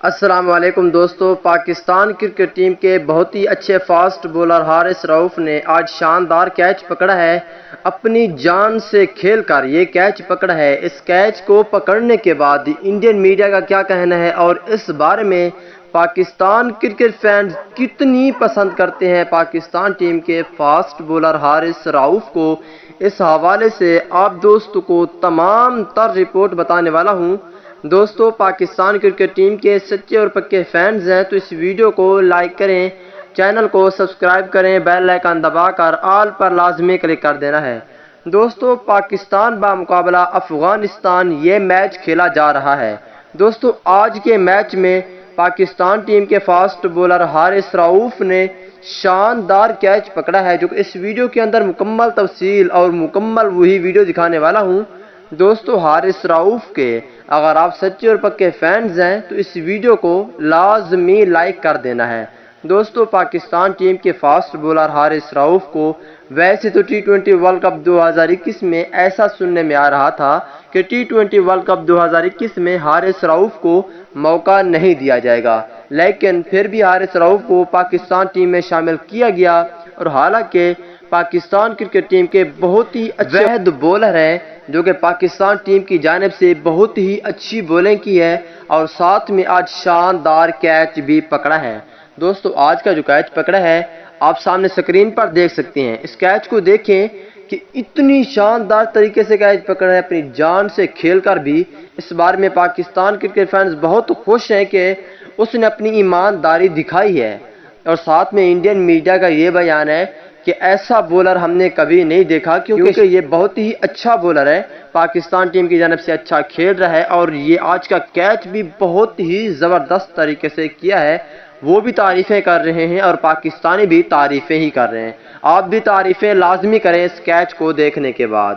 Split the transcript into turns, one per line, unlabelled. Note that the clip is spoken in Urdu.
السلام علیکم دوستو، پاکستان کرکٹ ٹیم کے بہت ہی اچھے فاسٹ بولر حارث رؤف نے آج شاندار کیچ پکڑا ہے۔ اپنی جان سے کھیل کر یہ کیچ پکڑا ہے۔ اس کیچ کو پکڑنے کے بعد انڈین میڈیا کا کیا کہنا ہے اور اس بارے میں پاکستان کرکٹ فینز کتنی پسند کرتے ہیں پاکستان ٹیم کے فاسٹ بولر حارث رؤف کو، اس حوالے سے آپ دوستوں کو تمام تر رپورٹ بتانے والا ہوں۔ دوستو، پاکستان کرکٹ ٹیم کے سچے اور پکے فینز ہیں تو اس ویڈیو کو لائک کریں، چینل کو سبسکرائب کریں، بیل آئیکن دبا کر آل پر لازمی کلک کر دینا ہے۔ دوستو، پاکستان بمقابلہ افغانستان یہ میچ کھیلا جا رہا ہے۔ دوستو، آج کے میچ میں پاکستان ٹیم کے فاسٹ بولر حارث رؤف نے شاندار کیچ پکڑا ہے، جو اس ویڈیو کے اندر مکمل تفصیل اور مکمل وہی ویڈیو دکھانے والا ہوں۔ دوستو، حارث رؤف کے اگر آپ سچے اور پکے فینز ہیں تو اس ویڈیو کو لازمی لائک کر دینا ہے۔ دوستو، پاکستان ٹیم کے فاسٹ بولر حارث رؤف کو ویسے تو ٹی 20 ورلڈ کپ 2021 میں ایسا سننے میں آ رہا تھا کہ ٹی 20 ورلڈ کپ 2021 میں حارث رؤف کو موقع نہیں دیا جائے گا، لیکن پھر بھی حارث رؤف کو پاکستان ٹیم میں شامل کیا گیا، اور حالانکہ پاکستان کرکٹ ٹیم کے بہت ہی اچھے واحد بولر ہیں جو کہ پاکستان ٹیم کی جانب سے بہت ہی اچھی بولنگ کی ہے، اور ساتھ میں آج شاندار کیچ بھی پکڑا ہے۔ دوستو، آج کا جو کیچ پکڑا ہے آپ سامنے سکرین پر دیکھ سکتے ہیں۔ اس کیچ کو دیکھیں کہ اتنی شاندار طریقے سے کیچ پکڑا ہے، اپنی جان سے کھیل کر بھی۔ اس بارے میں پاکستان کرکٹ فینز بہت خوش ہیں کہ اس نے اپنی ایمانداری دکھائی ہے، اور ساتھ میں انڈین میڈیا کا یہ بیان ہے کہ ایسا بولر ہم نے کبھی نہیں دیکھا، کیونکہ یہ بہت ہی اچھا بولر ہے، پاکستان ٹیم کی جانب سے اچھا کھیل رہا ہے، اور یہ آج کا کیچ بھی بہت ہی زبردست طریقے سے کیا ہے۔ وہ بھی تعریفیں کر رہے ہیں اور پاکستانی بھی تعریفیں ہی کر رہے ہیں۔ آپ بھی تعریفیں لازمی کریں اس کیچ کو دیکھنے کے بعد۔